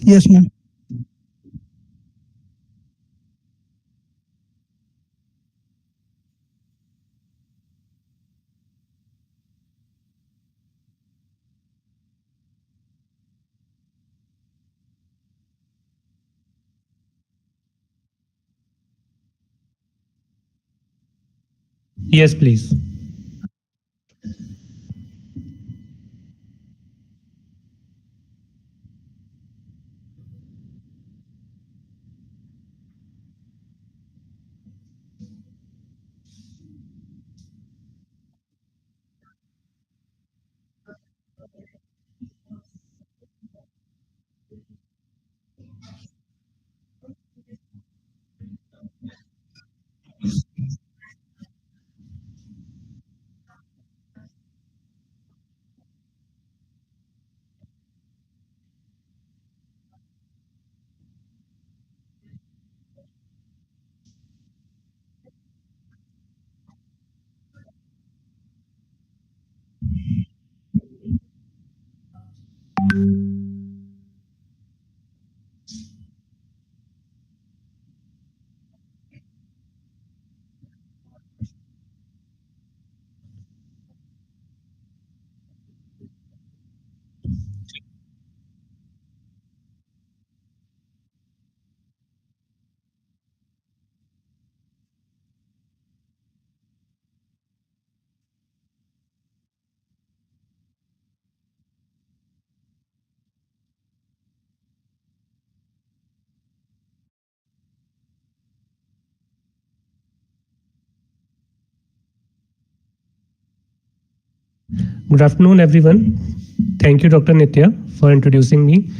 Yes, ma'am. Yes, please. Good afternoon, everyone. Thank you, Dr. Nitya, for introducing me.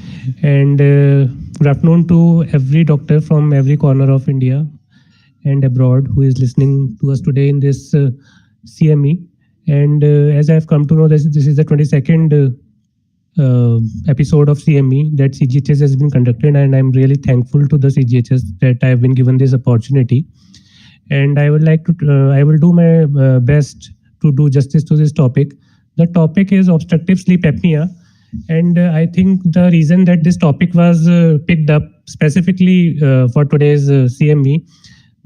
And good afternoon to every doctor from every corner of India and abroad who is listening to us today in this CME. And as I have come to know, this is the 22nd episode of CME that CGHS has been conducted, and I'm really thankful to the CGHS that I have been given this opportunity. And I will do my best to do justice to this topic. The topic is obstructive sleep apnea, and I think the reason that this topic was picked up specifically for today's CME,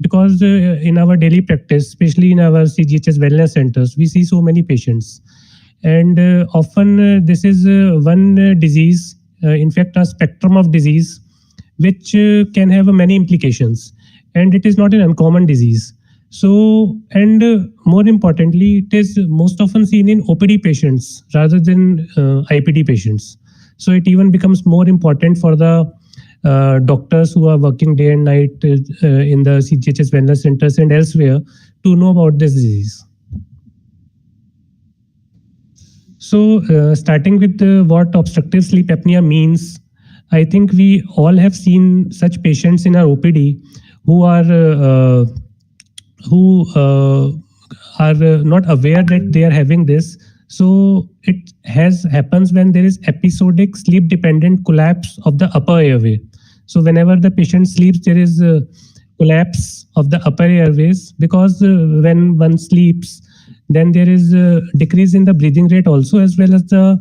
because in our daily practice, especially in our CGHS wellness centers, we see so many patients, and often this is one disease, in fact, a spectrum of disease, which can have many implications, and it is not an uncommon disease. So, and more importantly, it is most often seen in OPD patients rather than IPD patients. So it even becomes more important for the doctors who are working day and night in the CGHS wellness centers and elsewhere to know about this disease. So, starting with what obstructive sleep apnea means, I think we all have seen such patients in our OPD who are who are not aware that they are having this. So it has happens when there is episodic sleep dependent collapse of the upper airway. So whenever the patient sleeps, there is a collapse of the upper airways, because when one sleeps, then there is a decrease in the breathing rate also, as well as the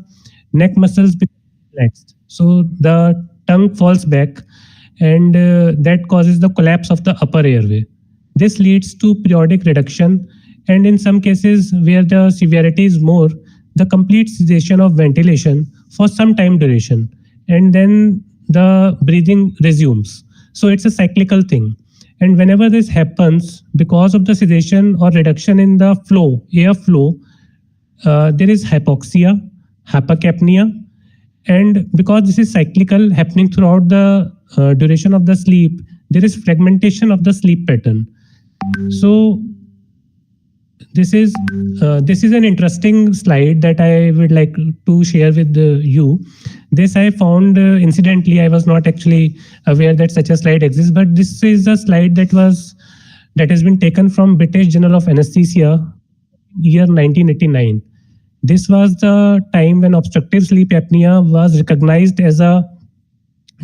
neck muscles become relaxed. So the tongue falls back, and that causes the collapse of the upper airway. This leads to periodic reduction, and in some cases where the severity is more, the complete cessation of ventilation for some time duration, and then the breathing resumes. So it's a cyclical thing. And whenever this happens, because of the sedation or reduction in the flow, air flow, there is hypoxia, hypercapnia, and because this is cyclical happening throughout the duration of the sleep, there is fragmentation of the sleep pattern. So this is an interesting slide that I would like to share with you. This I found incidentally. I was not actually aware that such a slide exists, but this is a slide that has been taken from British Journal of Anesthesia, year 1989. This was the time when obstructive sleep apnea was recognized as a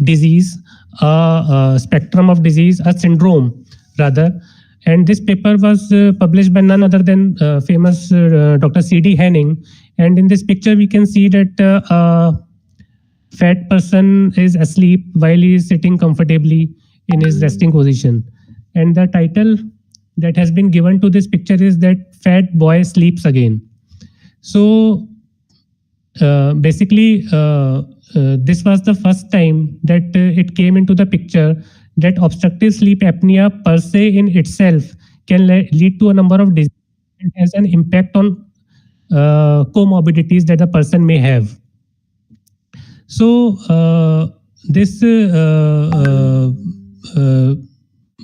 disease, a spectrum of disease, a syndrome rather. And this paper was published by none other than famous Dr. C.D. Henning. And in this picture, we can see that fat person is asleep while he is sitting comfortably in his resting position. And the title that has been given to this picture is that fat boy sleeps again. So basically, this was the first time that it came into the picture that obstructive sleep apnea per se in itself can lead to a number of diseases and has an impact on comorbidities that the person may have. So this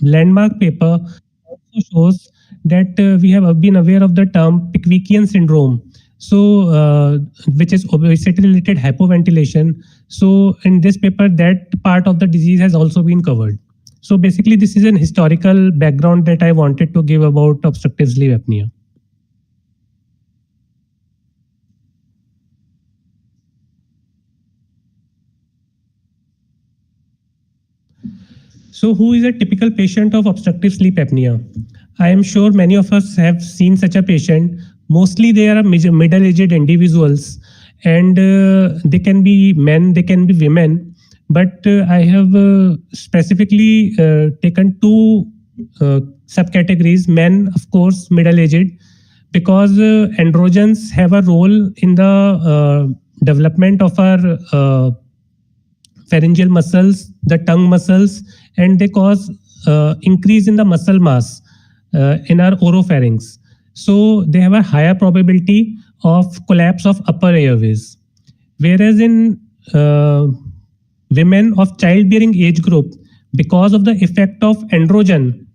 landmark paper also shows that we have been aware of the term Pickwickian syndrome. So, which is obesity-related hypoventilation. So, in this paper, that part of the disease has also been covered. So, basically, this is an historical background that I wanted to give about obstructive sleep apnea. So, who is a typical patient of obstructive sleep apnea? I am sure many of us have seen such a patient. Mostly, they are middle aged individuals, and they can be men, they can be women. But I have specifically taken two subcategories men, of course, middle aged, because androgens have a role in the development of our pharyngeal muscles, the tongue muscles, and they cause increase in the muscle mass in our oropharynx. So they have a higher probability of collapse of upper airways. Whereas in women of childbearing age group, because of the effect of androgen,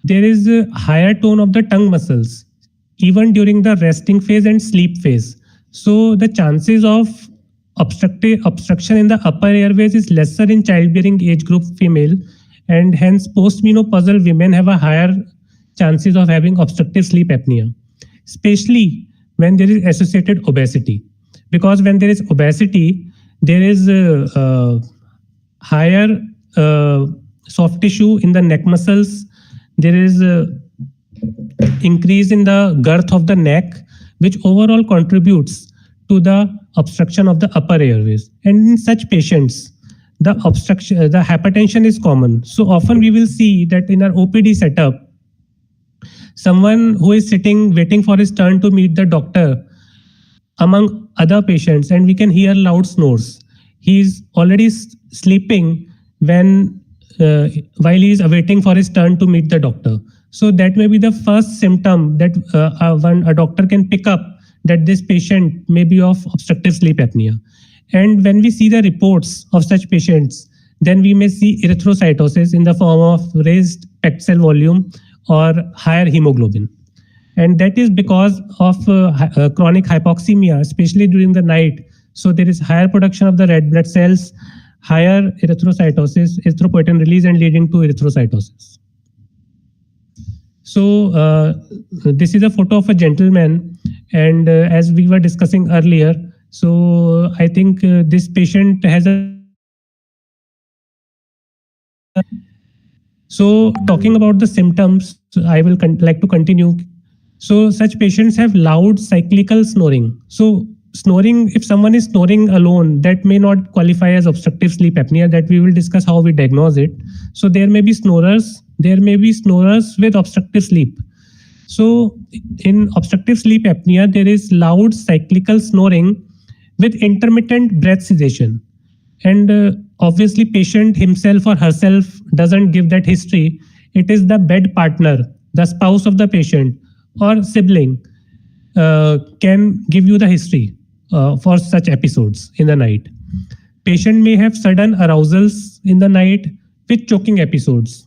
there is a higher tone of the tongue muscles even during the resting phase and sleep phase. So the chances of obstruction in the upper airways is lesser in childbearing age group female, and hence postmenopausal women have a higher chances of having obstructive sleep apnea, especially when there is associated obesity. Because when there is obesity, there is higher soft tissue in the neck muscles. There is increase in the girth of the neck, which overall contributes to the obstruction of the upper airways. And in such patients, the hypertension is common. So often we will see that in our OPD setup, someone who is sitting waiting for his turn to meet the doctor among other patients, and we can hear loud snores. He is already sleeping when while he is awaiting for his turn to meet the doctor. So that may be the first symptom that a doctor can pick up that this patient may be of obstructive sleep apnea. And when we see the reports of such patients, then we may see erythrocytosis in the form of raised PET cell volume or higher hemoglobin. And that is because of chronic hypoxemia, especially during the night. So there is higher production of the red blood cells, higher erythrocytosis, erythropoietin release, and leading to erythrocytosis. So this is a photo of a gentleman, and as we were discussing earlier, so I think this patient has a. So talking about the symptoms, I will like to continue. So such patients have loud cyclical snoring. So snoring, if someone is snoring alone, that may not qualify as obstructive sleep apnea. That we will discuss how we diagnose it. So there may be snorers. There may be snorers with obstructive sleep. So in obstructive sleep apnea, there is loud cyclical snoring with intermittent breath cessation. And obviously patient himself or herself doesn't give that history. It is the bed partner, the spouse of the patient or sibling can give you the history for such episodes in the night. Patient may have sudden arousals in the night with choking episodes.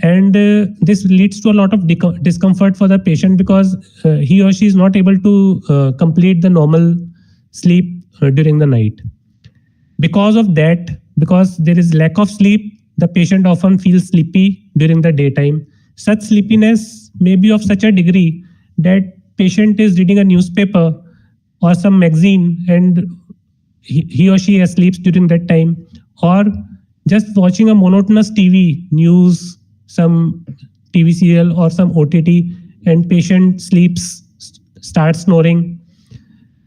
And this leads to a lot of discomfort for the patient because he or she is not able to complete the normal sleep during the night. Because of that, because there is lack of sleep, the patient often feels sleepy during the daytime. Such sleepiness may be of such a degree that patient is reading a newspaper or some magazine and he or she sleeps during that time, or just watching a monotonous TV news, some TV serial or some OTT, and patient starts snoring.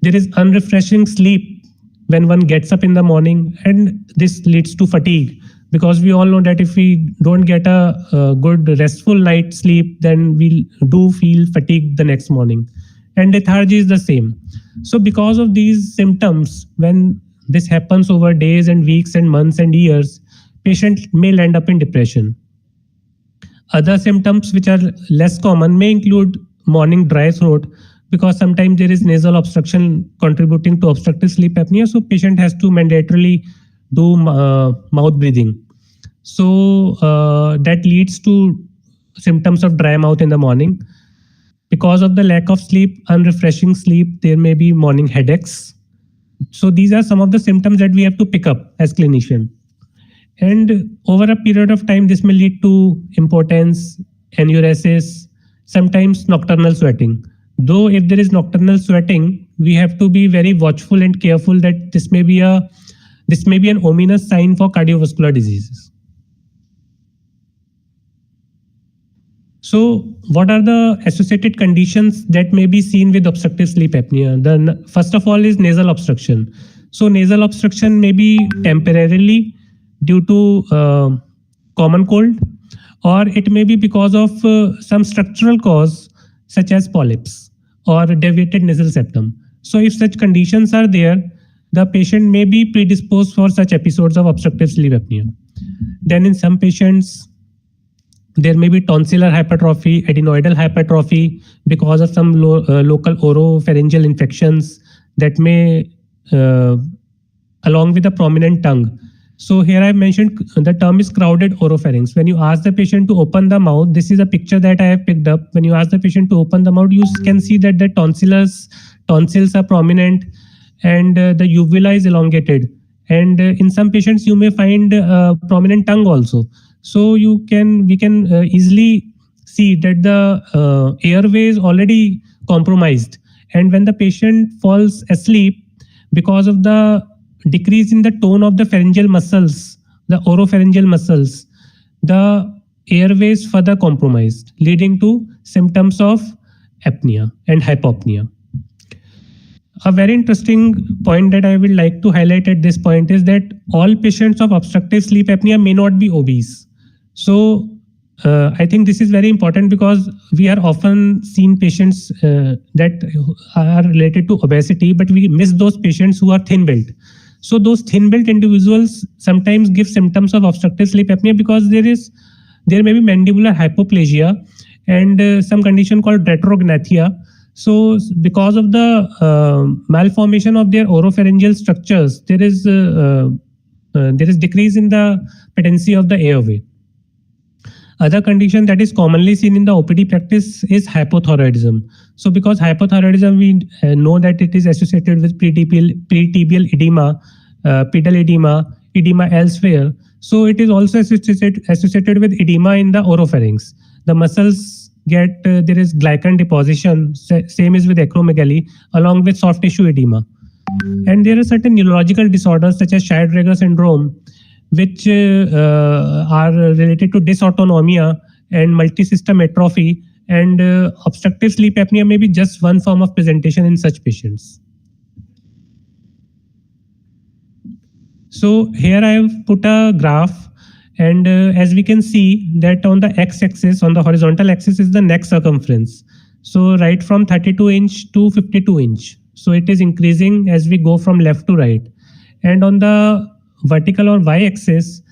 There is unrefreshing sleep when one gets up in the morning, and this leads to fatigue, because we all know that if we don't get a good restful night sleep, then we do feel fatigued the next morning. And lethargy is the same. So because of these symptoms, when this happens over days and weeks and months and years, patient may end up in depression. Other symptoms which are less common may include morning dry throat, because sometimes there is nasal obstruction contributing to obstructive sleep apnea. So patient has to mandatorily do mouth breathing. So that leads to symptoms of dry mouth in the morning. Because of the lack of sleep, unrefreshing sleep, there may be morning headaches. So these are some of the symptoms that we have to pick up as clinician. And over a period of time, this may lead to impotence, enuresis, sometimes nocturnal sweating. Though if there is nocturnal sweating, we have to be very watchful and careful that this may be an ominous sign for cardiovascular diseases. So what are the associated conditions that may be seen with obstructive sleep apnea? The first of all is nasal obstruction. So nasal obstruction may be temporarily due to common cold, or it may be because of some structural cause such as polyps or deviated nasal septum. So if such conditions are there, the patient may be predisposed for such episodes of obstructive sleep apnea. Then in some patients, there may be tonsillar hypertrophy, adenoidal hypertrophy because of some local oropharyngeal infections that may, along with a prominent tongue. So here I mentioned the term is crowded oropharynx. When you ask the patient to open the mouth, this is a picture that I have picked up. When you ask the patient to open the mouth, you can see that the tonsils are prominent, and the uvula is elongated. And in some patients, you may find a prominent tongue also. So we can easily see that the airway is already compromised. And when the patient falls asleep, because of the decrease in the tone of the pharyngeal muscles, the oropharyngeal muscles, the airway is further compromised, leading to symptoms of apnea and hypopnea. A very interesting point that I would like to highlight at this point is that all patients of obstructive sleep apnea may not be obese. So I think this is very important, because we are often seen patients that are related to obesity, but we miss those patients who are thin-built. So those thin-built individuals sometimes give symptoms of obstructive sleep apnea because there may be mandibular hypoplasia and some condition called retrognathia. So because of the malformation of their oropharyngeal structures, there is decrease in the patency of the airway. Other condition that is commonly seen in the OPD practice is hypothyroidism. So because hypothyroidism, we know that it is associated with pretibial edema, pedal edema, edema elsewhere. So it is also associated with edema in the oropharynx. The muscles get, there is glycan deposition, same is with acromegaly, along with soft tissue edema. And there are certain neurological disorders such as Scheidegger syndrome, which are related to dysautonomia and multisystem atrophy, and obstructive sleep apnea may be just one form of presentation in such patients. So here I have put a graph, and as we can see that on the x-axis, on the horizontal axis is the neck circumference. So right from 32 inch to 52 inch. So it is increasing as we go from left to right. And on the vertical or y-axis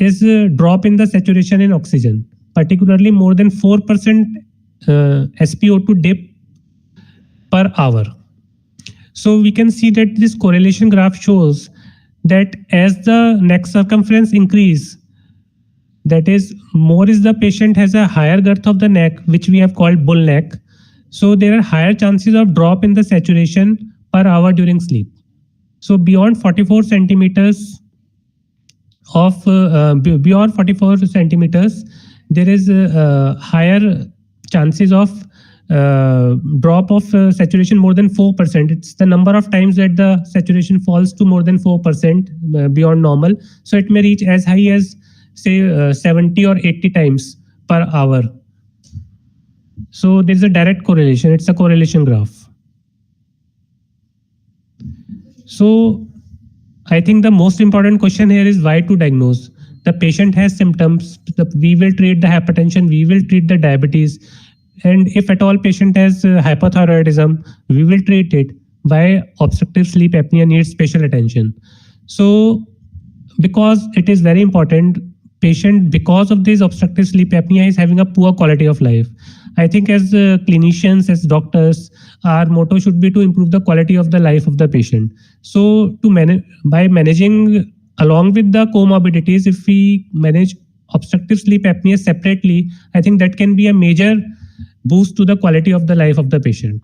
is a drop in the saturation in oxygen, particularly more than 4% SpO2 dip per hour. So we can see that this correlation graph shows that as the neck circumference increase, that is, more is the patient has a higher girth of the neck, which we have called bull neck. So there are higher chances of drop in the saturation per hour during sleep. So beyond 44 centimeters, there is higher chances of drop of saturation more than 4%. It's the number of times that the saturation falls to more than 4% beyond normal. So it may reach as high as, say, 70 or 80 times per hour. So there's a direct correlation. It's a correlation graph. So I think the most important question here is why to diagnose. The patient has symptoms. We will treat the hypertension. We will treat the diabetes, and if at all patient has hypothyroidism, we will treat it. Why obstructive sleep apnea needs special attention? So because it is very important, patient because of this obstructive sleep apnea is having a poor quality of life. I think as clinicians, as doctors, our motto should be to improve the quality of the life of the patient. So to manage, by managing along with the comorbidities, if we manage obstructive sleep apnea separately, I think that can be a major boost to the quality of the life of the patient.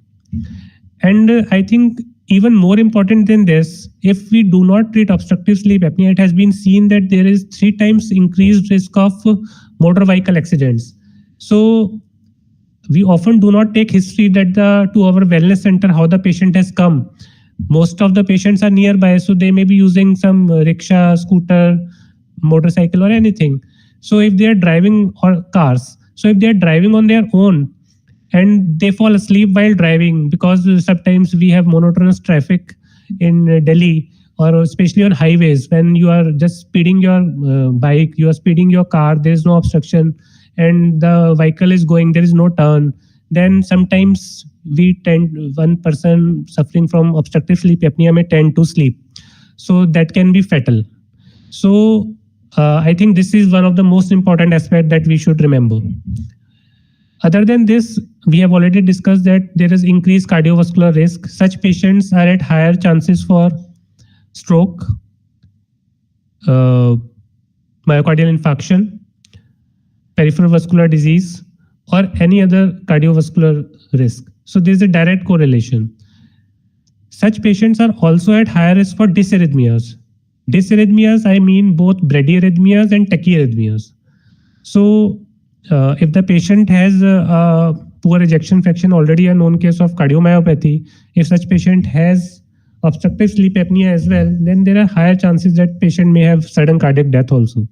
And I think even more important than this, if we do not treat obstructive sleep apnea, it has been seen that there is 3 times increased risk of motor vehicle accidents. So we often do not take history that the to our wellness center how the patient has come. Most of the patients are nearby, so they may be using some rickshaw, scooter, motorcycle, or anything. So if they are driving, or cars, so if they are driving on their own and they fall asleep while driving, because sometimes we have monotonous traffic in Delhi, or especially on highways, when you are just speeding your bike, you are speeding your car, there is no obstruction, and the vehicle is going, there is no turn, then sometimes we tend, one person suffering from obstructive sleep apnea may tend to sleep, so that can be fatal. So I think this is one of the most important aspect that we should remember. Other than this, we have already discussed that there is increased cardiovascular risk. Such patients are at higher chances for stroke, uh, myocardial infarction, peripheral vascular disease, or any other cardiovascular risk. So there is a direct correlation. Such patients are also at higher risk for dysarrhythmias. Dysarrhythmias, I mean both bradyarrhythmias and tachyarrhythmias. So, if the patient has a poor ejection fraction, already a known case of cardiomyopathy, if such patient has obstructive sleep apnea as well, then there are higher chances that patient may have sudden cardiac death also.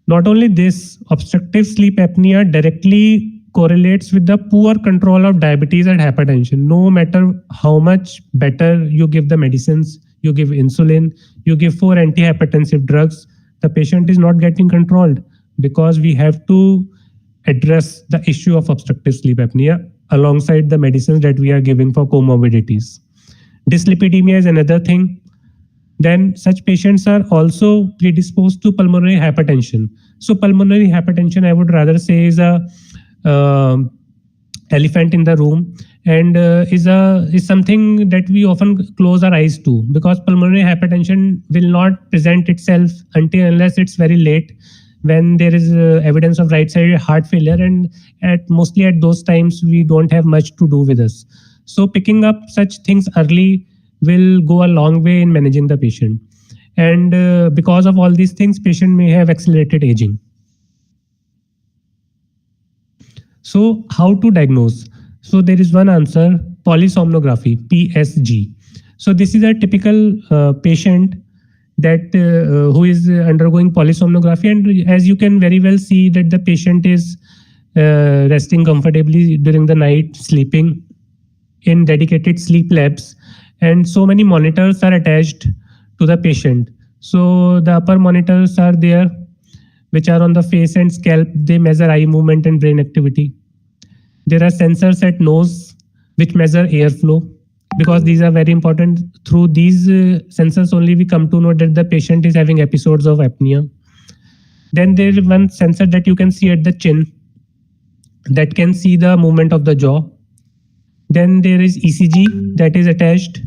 Not only this, obstructive sleep apnea directly correlates with the poor control of diabetes and hypertension. No matter how much better you give the medicines, you give insulin, you give 4 antihypertensive drugs, the patient is not getting controlled, because we have to address the issue of obstructive sleep apnea alongside the medicines that we are giving for comorbidities. Dyslipidemia is another thing. Then such patients are also predisposed to pulmonary hypertension. So pulmonary hypertension, I would rather say, is a uh, elephant in the room, and is something that we often close our eyes to, because pulmonary hypertension will not present itself until unless it's very late, when there is evidence of right sided heart failure, and at mostly at those times we don't have much to do with us. So picking up such things early will go a long way in managing the patient. And because of all these things, patient may have accelerated aging. So how to diagnose? So there is one answer: polysomnography, PSG. So this is a typical patient that who is undergoing polysomnography, and as you can very well see that the patient is resting comfortably during the night, sleeping in dedicated sleep labs, and so many monitors are attached to the patient. So the upper monitors are there, which are on the face and scalp. They measure eye movement and brain activity. There are sensors at nose which measure airflow, because these are very important. Through these sensors only we come to know that the patient is having episodes of apnea. Then there is one sensor that you can see at the chin, that can see the movement of the jaw. Then there is ECG that is attached.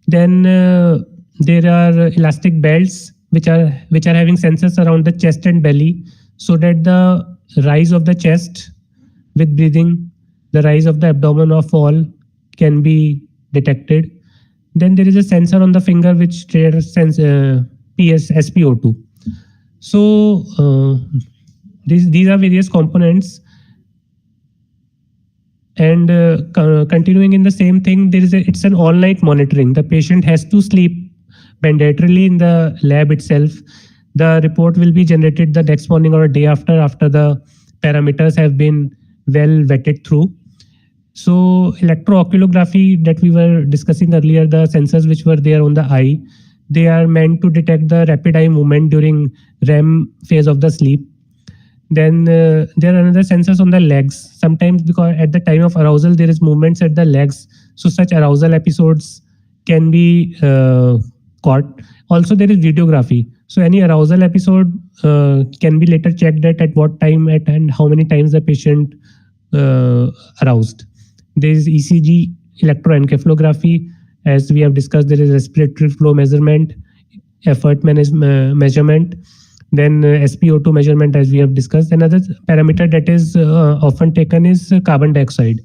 Then there are elastic belts which are having sensors around the chest and belly, so that the rise of the chest with breathing, the rise of the abdomen or fall can be detected. Then there is a sensor on the finger which sense SpO2. So these are various components. And continuing in the same thing, it's an all night monitoring. The patient has to sleep mandatorily in the lab itself. The report will be generated the next morning or a day after the parameters have been well vetted through. So electrooculography that we were discussing earlier, the sensors which were there on the eye, They are meant to detect the rapid eye movement during REM phase of the sleep. Then there are another sensors on the legs. Sometimes because at the time of arousal there is movements at the legs, so such arousal episodes can be caught. Also there is videography. So any arousal episode can be later checked at what time at and how many times the patient aroused. There is ECG, electroencephalography. As we have discussed, there is respiratory flow measurement, effort measurement, then SpO2 measurement, as we have discussed. Another parameter that is often taken is carbon dioxide,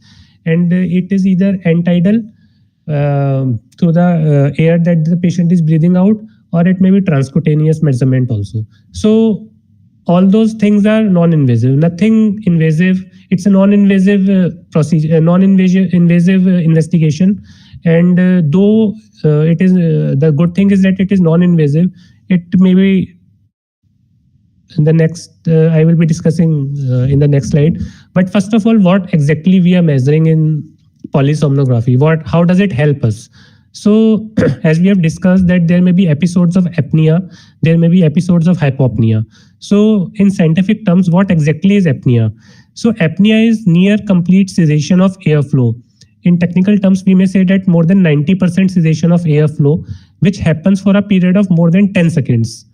and it is either end-tidal through the air that the patient is breathing out, or it may be transcutaneous measurement also. So all those things are non-invasive, nothing invasive. It's a non-invasive procedure, non-invasive investigation. And though it is the good thing is that it is non-invasive, it may be in the next I will be discussing in the next slide. But first of all, what exactly we are measuring in polysomnography? How does it help us? So as we have discussed that there may be episodes of apnea, there may be episodes of hypopnea. So in scientific terms, what exactly is apnea? So apnea is near complete cessation of airflow. In technical terms, we may say that more than 90% cessation of airflow, which happens for a period of more than 10 seconds.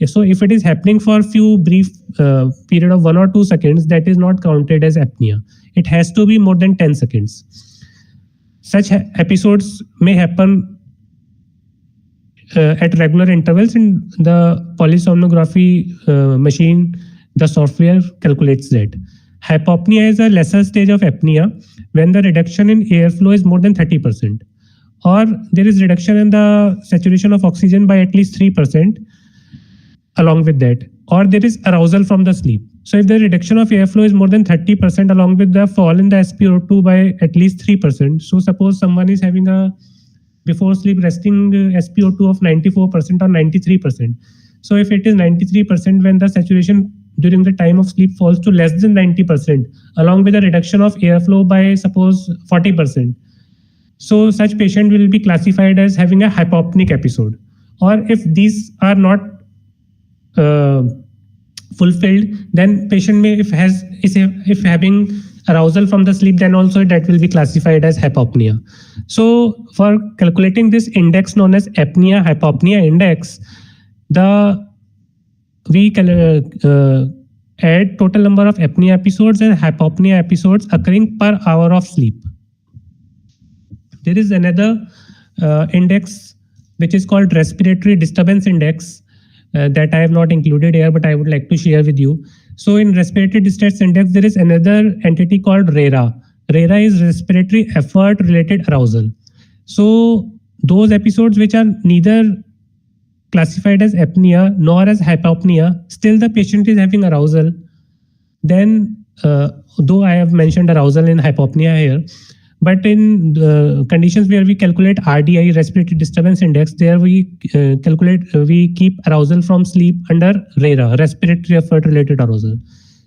So if it is happening for a few brief period of 1 or 2 seconds, that is not counted as apnea. It has to be more than 10 seconds. Such episodes may happen at regular intervals. In the polysomnography machine, the software calculates that. Hypopnea is a lesser stage of apnea when the reduction in airflow is more than 30%, or there is reduction in the saturation of oxygen by at least 3% along with that, or there is arousal from the sleep. So if the reduction of airflow is more than 30% along with the fall in the SpO2 by at least 3%. So suppose someone is having a before sleep resting SpO2 of 94% or 93%. So if it is 93% when the saturation during the time of sleep falls to less than 90%, along with a reduction of airflow by suppose 40%. So such patient will be classified as having a hypopneic episode. Or if these are not fulfilled, then patient may if having arousal from the sleep, then also that will be classified as hypopnea. So for calculating this index known as apnea hypopnea index, we add total number of apnea episodes and hypopnea episodes occurring per hour of sleep. There is another index which is called respiratory disturbance index that I have not included here, but I would like to share with you. So in respiratory distress index, there is another entity called RERA. RERA is respiratory effort related arousal. So those episodes which are neither classified as apnea nor as hypopnea, still the patient is having arousal. Then though I have mentioned arousal in hypopnea here, but in conditions where we calculate RDI, respiratory disturbance index, there we we keep arousal from sleep under RERA, respiratory effort related arousal.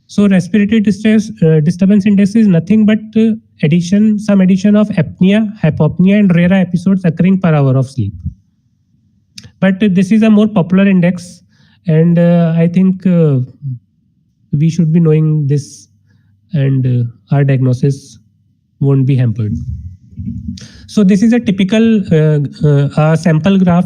So respiratory disturbance index is nothing but some addition of apnea, hypopnea, and RERA episodes occurring per hour of sleep. But this is a more popular index, and I think we should be knowing this, and our diagnosis won't be hampered. So this is a typical sample graph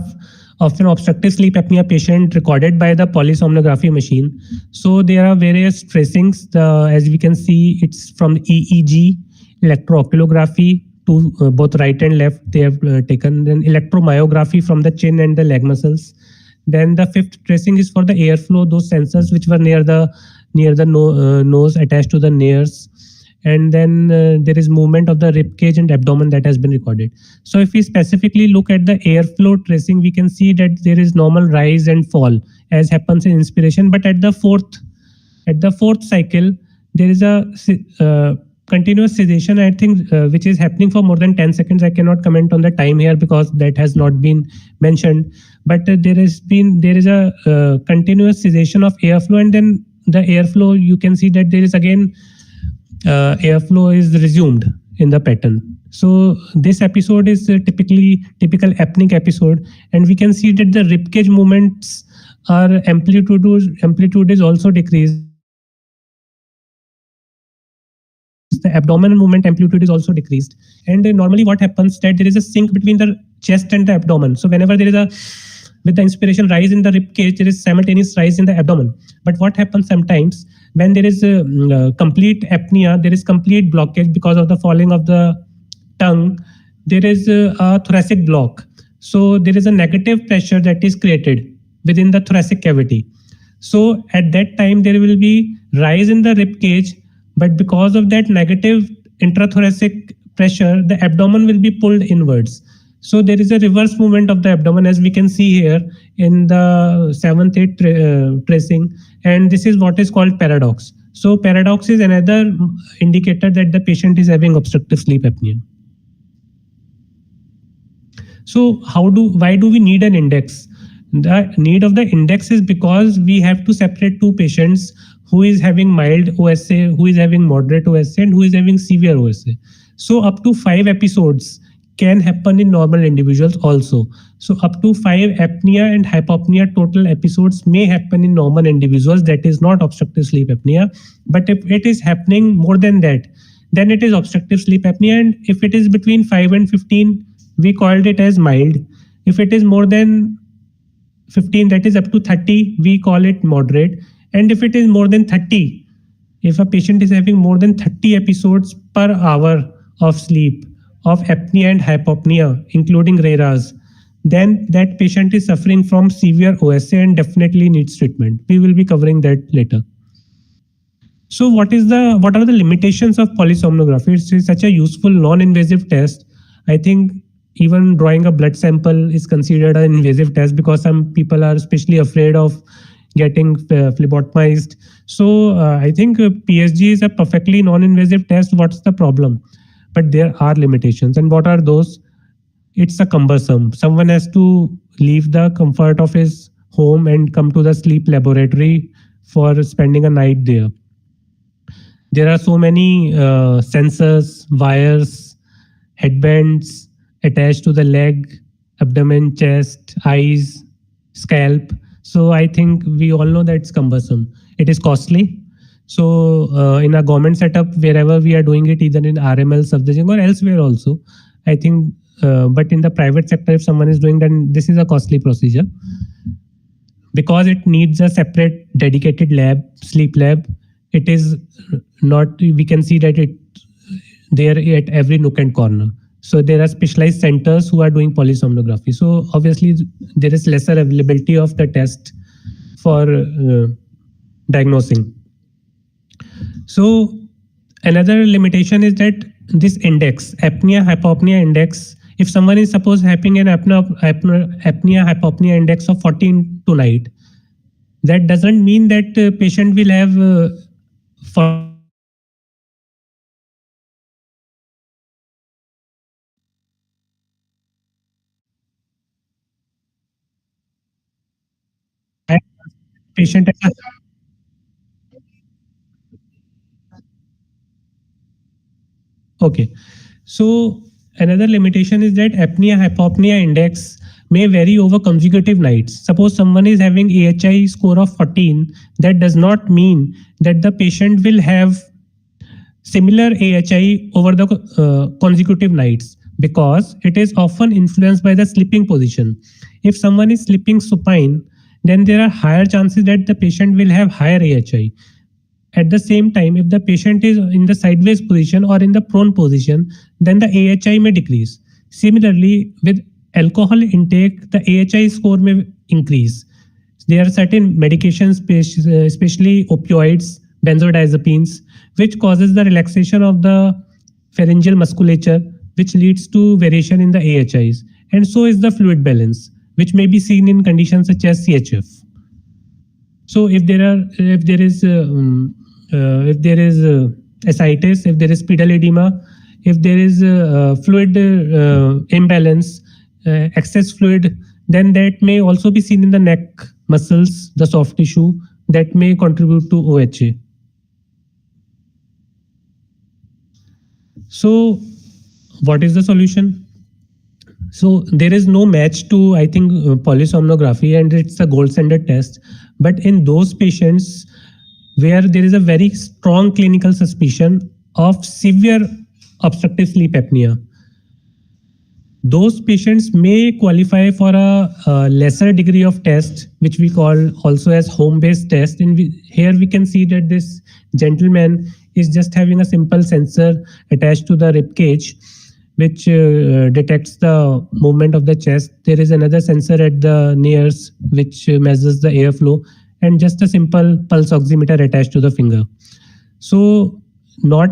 of an obstructive sleep apnea patient recorded by the polysomnography machine. So there are various tracings. As we can see, it's from EEG, electrooculography to both right and left they have taken. Then electromyography from the chin and the leg muscles. Then the fifth tracing is for the airflow, those sensors which were near the nose attached to the nares. And then there is movement of the rib cage and abdomen that has been recorded. So if we specifically look at the airflow tracing, we can see that there is normal rise and fall as happens in inspiration. But at the fourth cycle, there is a continuous sedation, I think, which is happening for more than 10 seconds. I cannot comment on the time here because that has not been mentioned. But there is a continuous cessation of airflow, and then the airflow, you can see that there is again airflow is resumed in the pattern. So this episode is typically typical apneic episode, and we can see that the rib cage movements are amplitude is also decreased. The abdominal movement amplitude is also decreased. And normally what happens that there is a sync between the chest and the abdomen. So whenever there is a with the inspiration rise in the rib cage, there is simultaneous rise in the abdomen. But what happens sometimes when there is complete apnea, there is complete blockage because of the falling of the tongue. There is a thoracic block. So there is a negative pressure that is created within the thoracic cavity. So at that time there will be rise in the rib cage, but because of that negative intrathoracic pressure, the abdomen will be pulled inwards. So there is a reverse movement of the abdomen, as we can see here in the 7th 8 tracing, and this is what is called paradox. So paradox is another indicator that the patient is having obstructive sleep apnea. So why do we need an index? The need of the index is because we have to separate two patients who is having mild OSA, who is having moderate OSA, and who is having severe OSA. So up to 5 episodes can happen in normal individuals also. So up to 5 apnea and hypopnea total episodes may happen in normal individuals. That is not obstructive sleep apnea. But if it is happening more than that, then it is obstructive sleep apnea. And if it is between 5 and 15, we called it as mild. If it is more than 15, that is up to 30, we call it moderate. And if it is more than 30, if a patient is having more than 30 episodes per hour of sleep of apnea and hypopnea, including RERAs, then that patient is suffering from severe OSA and definitely needs treatment. We will be covering that later. So what are the limitations of polysomnography? It is such a useful non-invasive test. I think even drawing a blood sample is considered an invasive test because some people are especially afraid of getting phlebotomized. So I think PSG is a perfectly non-invasive test. What's the problem? But there are limitations. And what are those? It's a cumbersome. Someone has to leave the comfort of his home and come to the sleep laboratory for spending a night there. There are so many sensors, wires, headbands attached to the leg, abdomen, chest, eyes, scalp. So I think we all know that it's cumbersome. It is costly. So in a government setup, wherever we are doing it, either in RML, subjecting or elsewhere also, I think. But in the private sector, if someone is doing, then this is a costly procedure because it needs a separate dedicated lab, sleep lab. It is not. We can see that it there at every nook and corner. So there are specialized centers who are doing polysomnography. So obviously there is lesser availability of the test for diagnosing. So another limitation is that this index, apnea hypopnea index, if someone is suppose having an apnea hypopnea index of 14 tonight, that doesn't mean that patient will have 14 apnea hypopnea index of 14 tonight. It may be that higher patient has a okay. So another limitation is that apnea hypopnea index may vary over consecutive nights. Suppose someone is having AHI score of 14, that does not mean that the patient will have similar AHI over the consecutive nights because it is often influenced by the sleeping position. If someone is sleeping supine, then there are higher chances that the patient will have higher AHI. At the same time, if the patient is in the sideways position or in the prone position, then the AHI may decrease. Similarly, with alcohol intake, the AHI score may increase. There are certain medications, especially opioids, benzodiazepines, which causes the relaxation of the pharyngeal musculature, which leads to variation in the AHIs. And so is the fluid balance, which may be seen in conditions such as CHF. So if there is ascites, if there is pedal edema, if there is fluid imbalance, excess fluid, then that may also be seen in the neck muscles, the soft tissue that may contribute to OHA. So what is the solution? So there is no match to, I think, polysomnography, and it's a gold standard test. But in those patients where there is a very strong clinical suspicion of severe obstructive sleep apnea, those patients may qualify for a lesser degree of test, which we call also as home-based test. And here we can see that this gentleman is just having a simple sensor attached to the rib cage, which detects the movement of the chest. There is another sensor at the nares, which measures the airflow, and just a simple pulse oximeter attached to the finger. So, not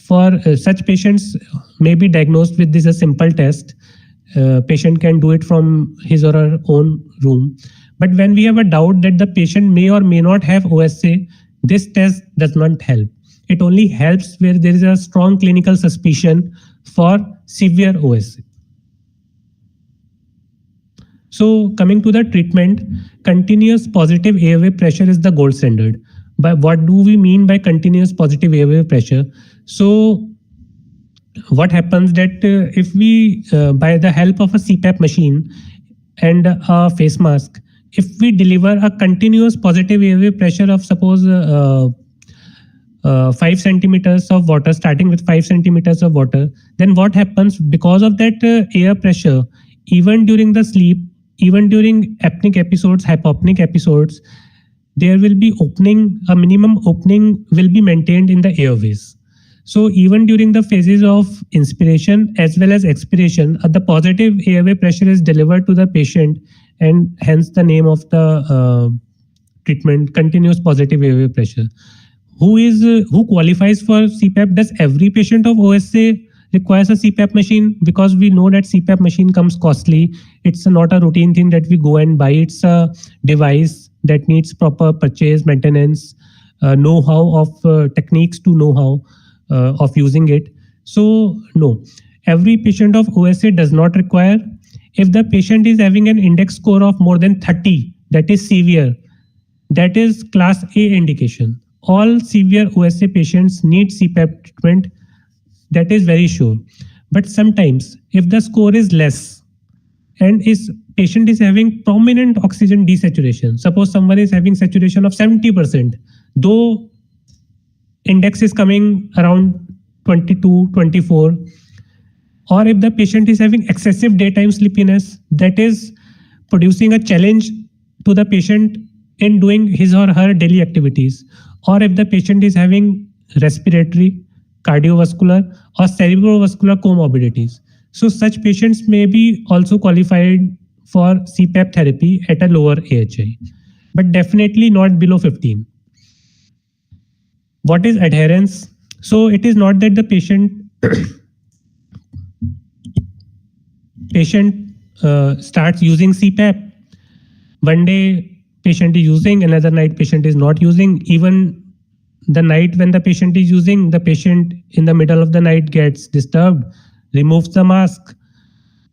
for such patients may be diagnosed with this a simple test. Patient can do it from his or her own room. But when we have a doubt that the patient may or may not have OSA, this test does not help. It only helps where there is a strong clinical suspicion for severe OSA. So coming to the treatment, continuous positive airway pressure is the gold standard. But what do we mean by continuous positive airway pressure? So what happens that if we, by the help of a CPAP machine and a face mask, if we deliver a continuous positive airway pressure of suppose 5 centimeters of water, starting with 5 centimeters of water, then what happens because of that air pressure, even during the sleep, even during apneic episodes, hypopneic episodes, there will be opening, a minimum opening will be maintained in the airways. So even during the phases of inspiration as well as expiration, the positive airway pressure is delivered to the patient, and hence the name of the treatment, continuous positive airway pressure. Who qualifies for CPAP? Does every patient of OSA requires a CPAP machine? Because we know that CPAP machine comes costly. It's not a routine thing that we go and buy. It's a device that needs proper purchase, maintenance, know-how of techniques to know-how of using it. So no, every patient of OSA does not require. If the patient is having an index score of more than 30, that is severe, that is class A indication. All severe OSA patients need CPAP treatment. That is very sure. But sometimes if the score is less and is patient is having prominent oxygen desaturation, suppose someone is having saturation of 70%, though index is coming around 22, 24, or if the patient is having excessive daytime sleepiness, that is producing a challenge to the patient in doing his or her daily activities, or if the patient is having respiratory, cardiovascular, or cerebrovascular comorbidities. So such patients may be also qualified for CPAP therapy at a lower AHI, but definitely not below 15. What is adherence? So it is not that the patient starts using CPAP. One day patient is using, another night patient is not using. Even the night when the patient is using, the patient in the middle of the night gets disturbed, removes the mask.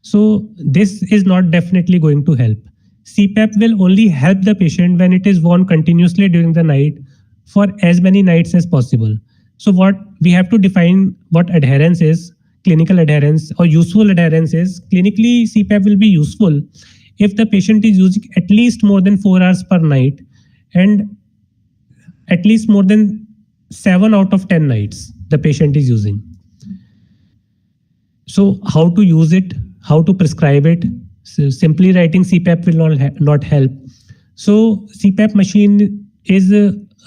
So this is not definitely going to help. CPAP will only help the patient when it is worn continuously during the night for as many nights as possible. So what we have to define what adherence is, clinical adherence or useful adherence is. Clinically, CPAP will be useful if the patient is using at least more than 4 hours per night and at least more than 7 out of 10 nights the patient is using. So how to use it, how to prescribe it? So simply writing CPAP will not help. So CPAP machine is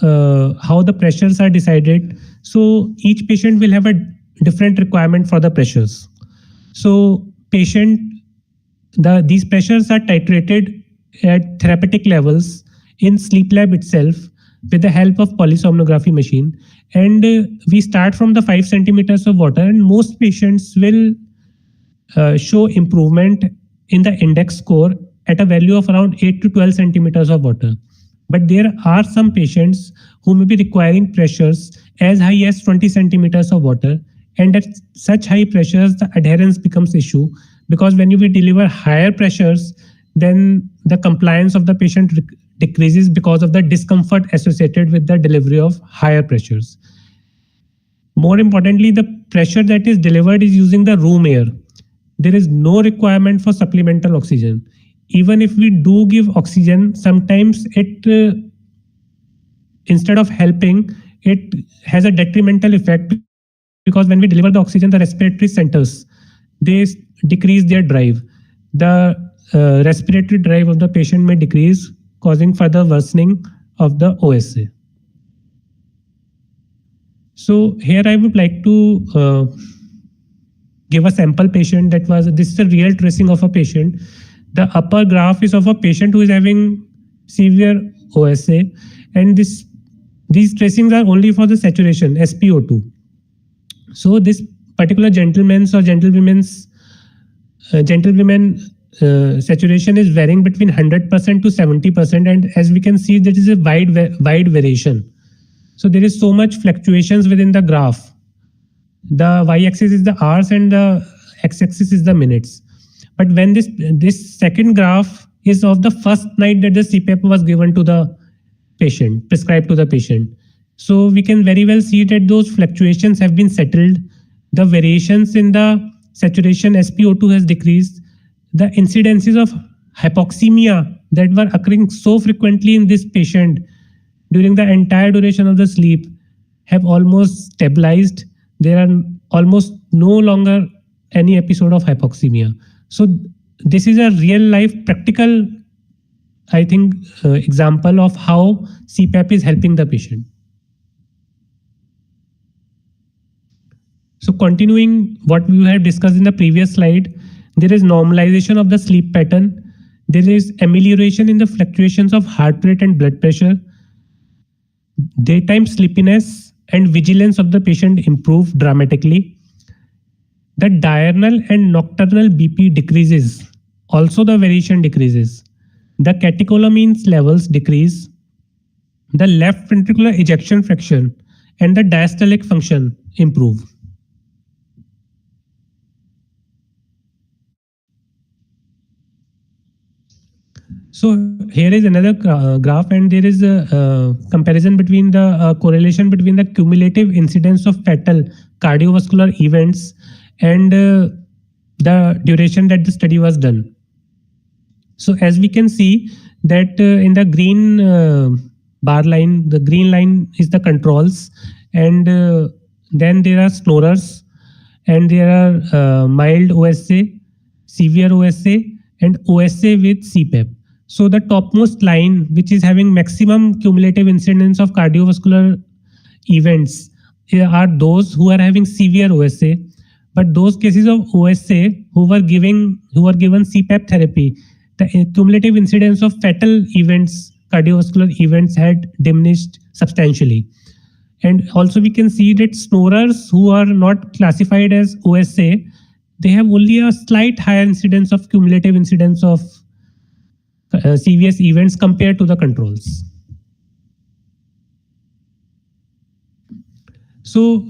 how the pressures are decided. So each patient will have a different requirement for the pressures. So these pressures are titrated at therapeutic levels in sleep lab itself with the help of polysomnography machine. And we start from the 5 centimeters of water, and most patients will show improvement in the index score at a value of around 8 to 12 centimeters of water. But there are some patients who may be requiring pressures as high as 20 centimeters of water. And at such high pressures, the adherence becomes issue, because when you will deliver higher pressures, then the compliance of the patient decreases because of the discomfort associated with the delivery of higher pressures. More importantly, the pressure that is delivered is using the room air. There is no requirement for supplemental oxygen. Even if we do give oxygen, sometimes it instead of helping, it has a detrimental effect, because when we deliver the oxygen, the respiratory centers, they decrease their drive. The respiratory drive of the patient may decrease, causing further worsening of the OSA. So here I would like to give a sample patient that was, this is a real tracing of a patient. The upper graph is of a patient who is having severe OSA, and these tracings are only for the saturation, SpO2. So this particular gentleman's or gentlewomen's saturation is varying between 100% to 70%, and as we can see, there is a wide variation. So there is so much fluctuations within the graph. The y-axis is the hours and the x-axis is the minutes. But when this second graph is of the first night that the CPAP was given to the patient, prescribed to the patient. So we can very well see that those fluctuations have been settled. The variations in the saturation SpO2 has decreased. The incidences of hypoxemia that were occurring so frequently in this patient during the entire duration of the sleep have almost stabilized. There are almost no longer any episode of hypoxemia. So this is a real life practical, I think, example of how CPAP is helping the patient. So continuing what we have discussed in the previous slide, there is normalization of the sleep pattern. There is amelioration in the fluctuations of heart rate and blood pressure. Daytime sleepiness and vigilance of the patient improve dramatically. The diurnal and nocturnal BP decreases. Also the variation decreases. The catecholamines levels decrease. The left ventricular ejection fraction and the diastolic function improve. So here is another graph, and there is a comparison between the correlation between the cumulative incidence of fatal cardiovascular events and the duration that the study was done. So as we can see that in the green bar line, the green line is the controls, and then there are snorers, and there are mild OSA, severe OSA, and OSA with CPAP. So the topmost line, which is having maximum cumulative incidence of cardiovascular events, are those who are having severe OSA. But those cases of OSA who were given CPAP therapy, the cumulative incidence of fatal events, cardiovascular events, had diminished substantially. And also we can see that snorers who are not classified as OSA, they have only a slight higher incidence of cumulative incidence of serious events compared to the controls. So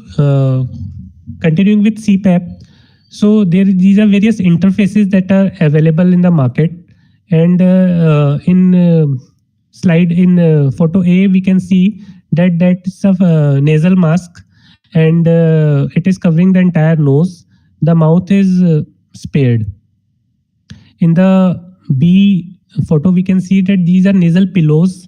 continuing with CPAP, so these are various interfaces that are available in the market, and in photo A we can see that is a nasal mask, and it is covering the entire nose. The mouth is spared. In the B photo we can see that these are nasal pillows,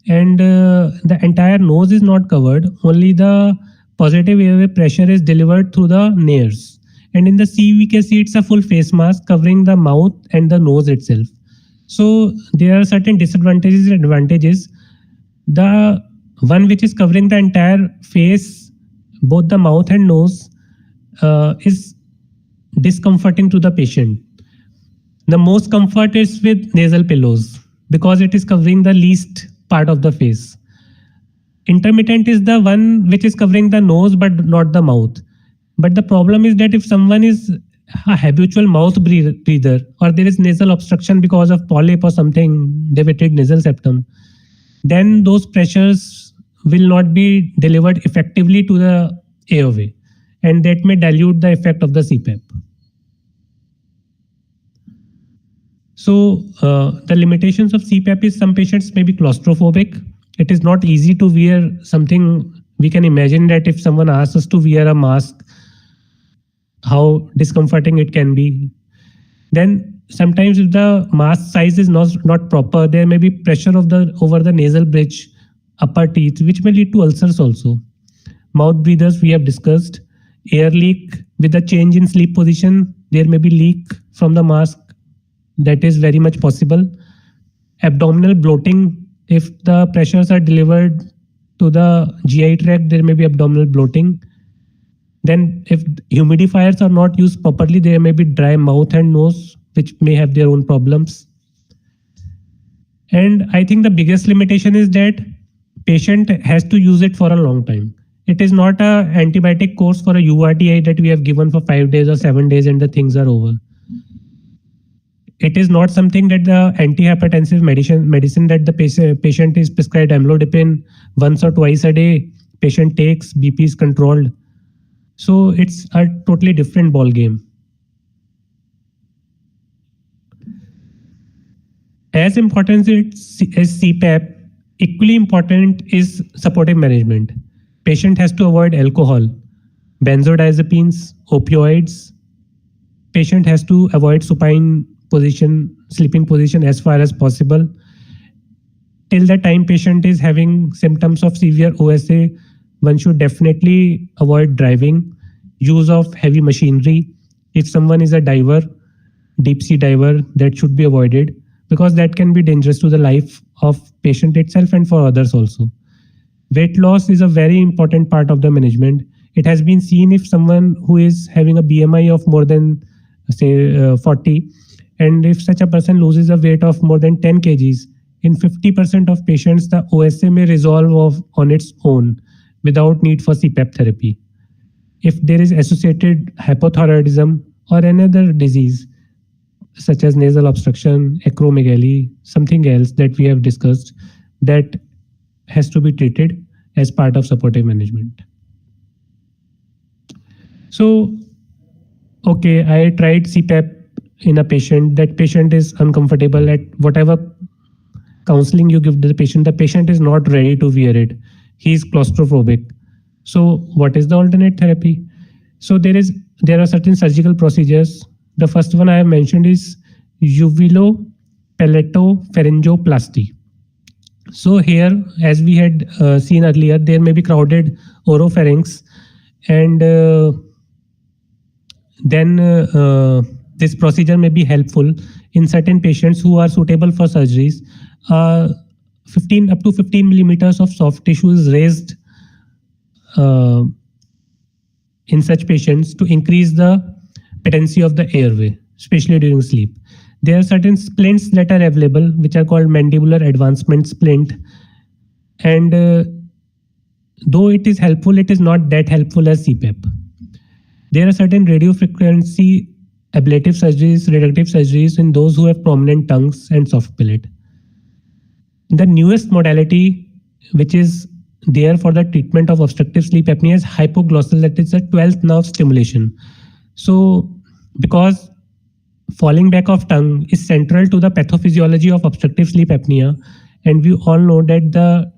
and the entire nose is not covered, only the positive airway pressure is delivered through the nares. And in the C we can see it's a full face mask covering the mouth and the nose itself. So there are certain disadvantages and advantages. The one which is covering the entire face, both the mouth and nose, is discomforting to the patient. The most comfort is with nasal pillows because it is covering the least part of the face. Intermittent is the one which is covering the nose but not the mouth. But the problem is that if someone is a habitual mouth breather, or there is nasal obstruction because of polyp or something, dilated nasal septum, then those pressures will not be delivered effectively to the airway, and that may dilute the effect of the CPAP. So the limitations of CPAP is some patients may be claustrophobic. It is not easy to wear something. We can imagine that if someone asks us to wear a mask, how discomforting it can be. Then sometimes if the mask size is not proper, there may be pressure of the over the nasal bridge, upper teeth, which may lead to ulcers also. Mouth breathers we have discussed. Air leak with a change in sleep position, there may be leak from the mask, that is very much possible. Abdominal bloating, if the pressures are delivered to the GI tract, there may be abdominal bloating. Then if humidifiers are not used properly, there may be dry mouth and nose, which may have their own problems. And I think the biggest limitation is that patient has to use it for a long time. It is not a antibiotic course for a URTI that we have given for 5 days or 7 days and the things are over. It is not something that the antihypertensive medicine that the patient is prescribed amlodipine once or twice a day, patient takes, BP is controlled. So it's a totally different ball game. As important as CPAP, equally important is supportive management. Patient has to avoid alcohol, benzodiazepines, opioids. Patient has to avoid supine position, sleeping position as far as possible. Till the time patient is having symptoms of severe OSA, one should definitely avoid driving, use of heavy machinery. If someone is a diver, deep sea diver, that should be avoided because that can be dangerous to the life of patient itself and for others also. Weight loss is a very important part of the management. It has been seen if someone who is having a BMI of more than say 40, and if such a person loses a weight of more than 10 kgs, in 50% of patients the OSA may resolve on its own without need for CPAP therapy. If there is associated hypothyroidism or another disease such as nasal obstruction, acromegaly, something else that we have discussed, that has to be treated as part of supportive management. So, okay, I tried CPAP in a patient. That patient is uncomfortable at whatever counseling you give the patient is not ready to wear it. He is claustrophobic. So, what is the alternate therapy? So there are certain surgical procedures. The first one I have mentioned is uvulopalatopharyngoplasty. So here, as we had seen earlier, there may be crowded oropharynx, and then this procedure may be helpful in certain patients who are suitable for surgeries. 15 up to 15 millimeters of soft tissue is raised in such patients to increase the patency of the airway, especially during sleep. There are certain splints that are available, which are called mandibular advancement splint. And though it is helpful, it is not that helpful as CPAP. There are certain radiofrequency ablative surgeries, reductive surgeries in those who have prominent tongues and soft palate. The newest modality, which is there for the treatment of obstructive sleep apnea, is hypoglossal, that is a 12th nerve stimulation. So, because falling back of tongue is central to the pathophysiology of obstructive sleep apnea, and we all know that the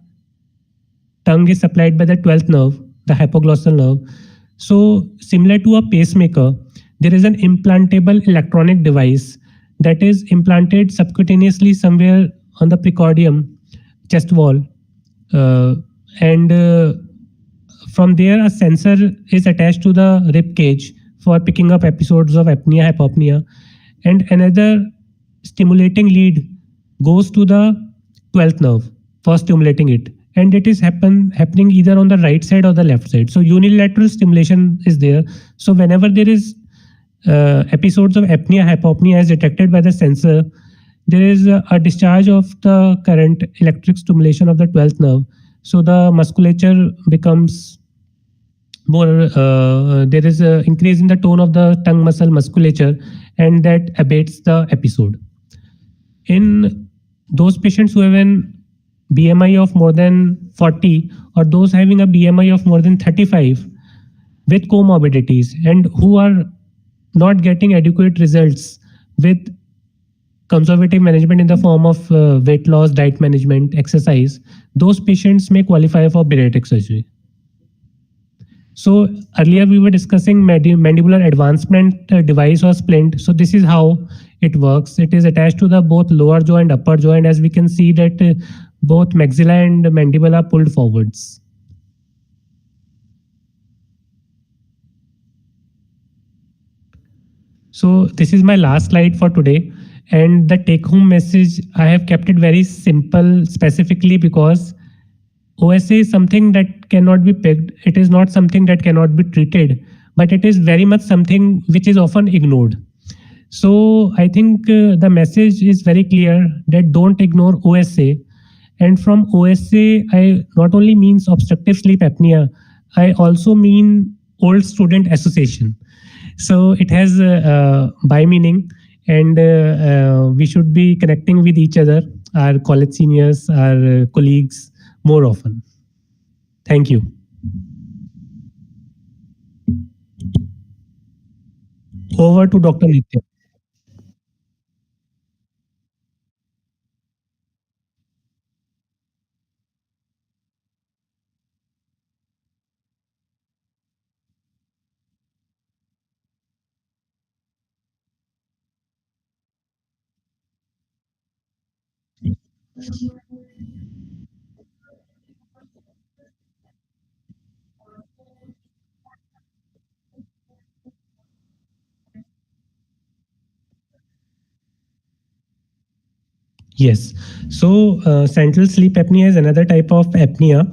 tongue is supplied by the 12th nerve, the hypoglossal nerve. So, similar to a pacemaker, there is an implantable electronic device that is implanted subcutaneously somewhere on the precordium, chest wall, and from there a sensor is attached to the rib cage for picking up episodes of apnea, hypopnea, and another stimulating lead goes to the 12th nerve for stimulating it, and it is happening either on the right side or the left side. So unilateral stimulation is there. So whenever there is episodes of apnea, hypopnea as detected by the sensor, there is a discharge of the current electric stimulation of the 12th nerve. So the musculature becomes more, there is an increase in the tone of the tongue muscle musculature, and that abates the episode. In those patients who have an BMI of more than 40 or those having a BMI of more than 35 with comorbidities and who are not getting adequate results with conservative management in the form of weight loss, diet management, exercise, those patients may qualify for bariatric surgery. So earlier we were discussing mandibular advancement device or splint. So this is how it works. It is attached to the both lower jaw and upper jaw, and as we can see that both maxilla and mandible are pulled forwards. So this is my last slide for today. And the take home message, I have kept it very simple specifically because OSA is something that cannot be picked. It is not something that cannot be treated, but it is very much something which is often ignored. So I think the message is very clear that don't ignore OSA. And from OSA, I not only means obstructive sleep apnea, I also mean Old Student Association. So it has by meaning, and we should be connecting with each other, our college seniors, our colleagues, more often. Thank you. Over to Dr. Nitya. Yes. So central sleep apnea is another type of apnea.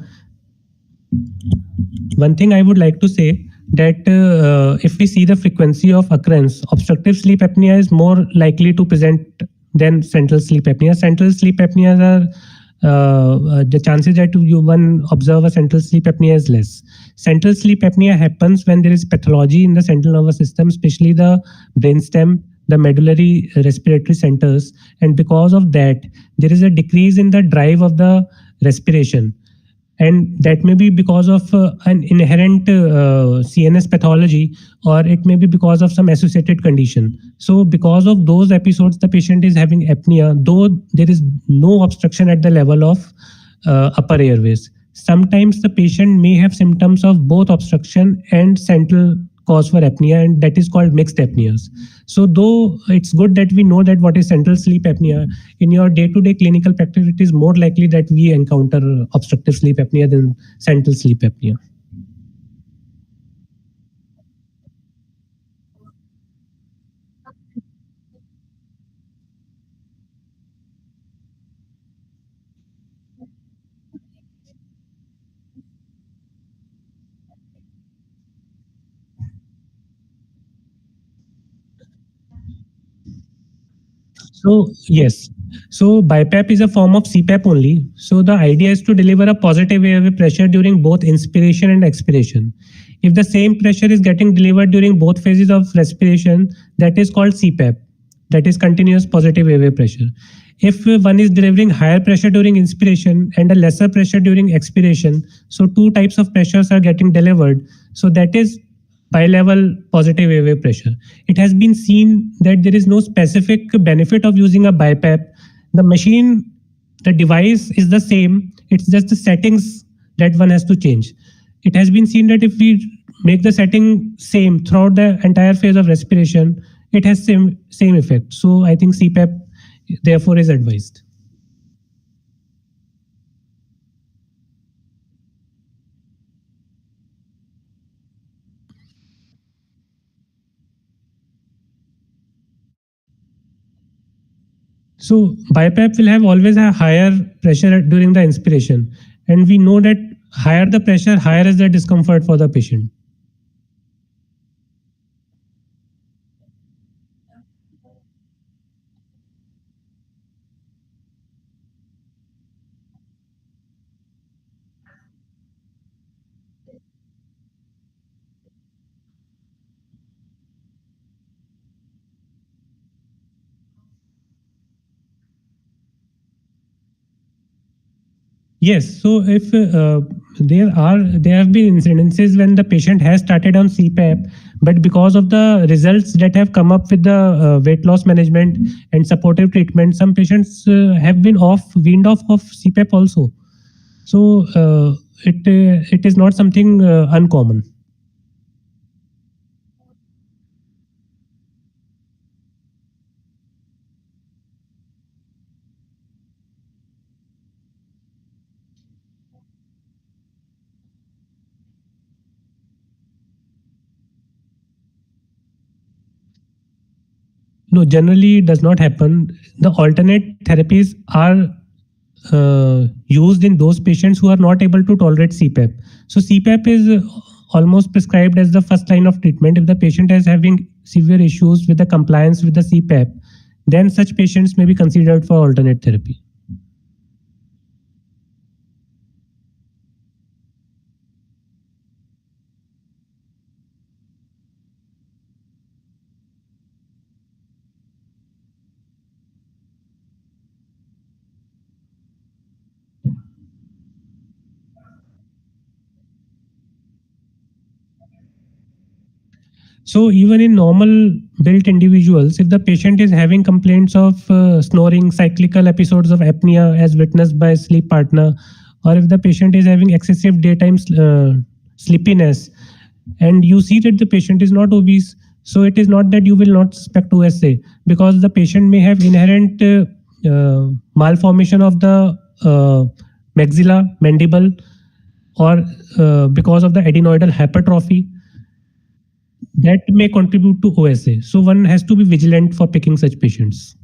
One thing I would like to say that if we see the frequency of occurrence, obstructive sleep apnea is more likely to present than central sleep apnea. Central sleep apneas are the chances that you one observe a central sleep apnea is less. Central sleep apnea happens when there is pathology in the central nervous system, especially the brainstem, the medullary respiratory centers, and because of that, there is a decrease in the drive of the respiration, and that may be because of an inherent CNS pathology, or it may be because of some associated condition. So because of those episodes, the patient is having apnea, though there is no obstruction at the level of upper airways. Sometimes the patient may have symptoms of both obstruction and central cause for apnea, and that is called mixed apneas. So though it's good that we know that what is central sleep apnea, in your day-to-day clinical practice, it is more likely that we encounter obstructive sleep apnea than central sleep apnea. So yes, so BiPAP is a form of CPAP only. So the idea is to deliver a positive airway pressure during both inspiration and expiration. If the same pressure is getting delivered during both phases of respiration, that is called CPAP, that is continuous positive airway pressure. If one is delivering higher pressure during inspiration and a lesser pressure during expiration, so two types of pressures are getting delivered. So that is bilevel positive airway pressure. It has been seen that there is no specific benefit of using a BiPAP. The machine, the device is the same. It's just the settings that one has to change. It has been seen that if we make the setting same throughout the entire phase of respiration, it has same effect. So I think CPAP therefore is advised. So BiPAP will have always a higher pressure during the inspiration, and we know that higher the pressure, higher is the discomfort for the patient. Yes, so if there have been incidences when the patient has started on CPAP, but because of the results that have come up with the weight loss management and supportive treatment, some patients have been weaned off of CPAP also. So it is not something uncommon. No, generally it does not happen. The alternate therapies are used in those patients who are not able to tolerate CPAP. So CPAP is almost prescribed as the first line of treatment. If the patient is having severe issues with the compliance with the CPAP, then such patients may be considered for alternate therapy. So even in normal built individuals, if the patient is having complaints of snoring, cyclical episodes of apnea as witnessed by sleep partner, or if the patient is having excessive daytime sleepiness, and you see that the patient is not obese, so it is not that you will not suspect OSA, because the patient may have inherent malformation of the maxilla, mandible, or because of the adenoidal hypertrophy that may contribute to OSA. So one has to be vigilant for picking such patients.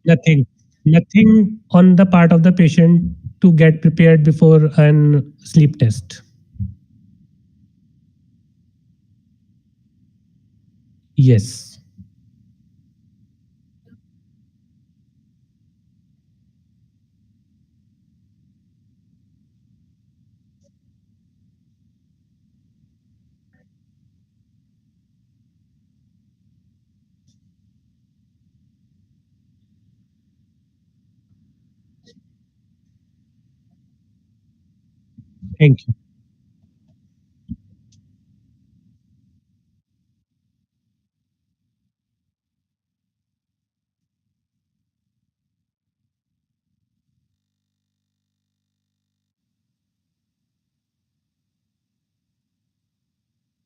Nothing, nothing on the part of the patient to get prepared before an sleep test. Yes. Thank you.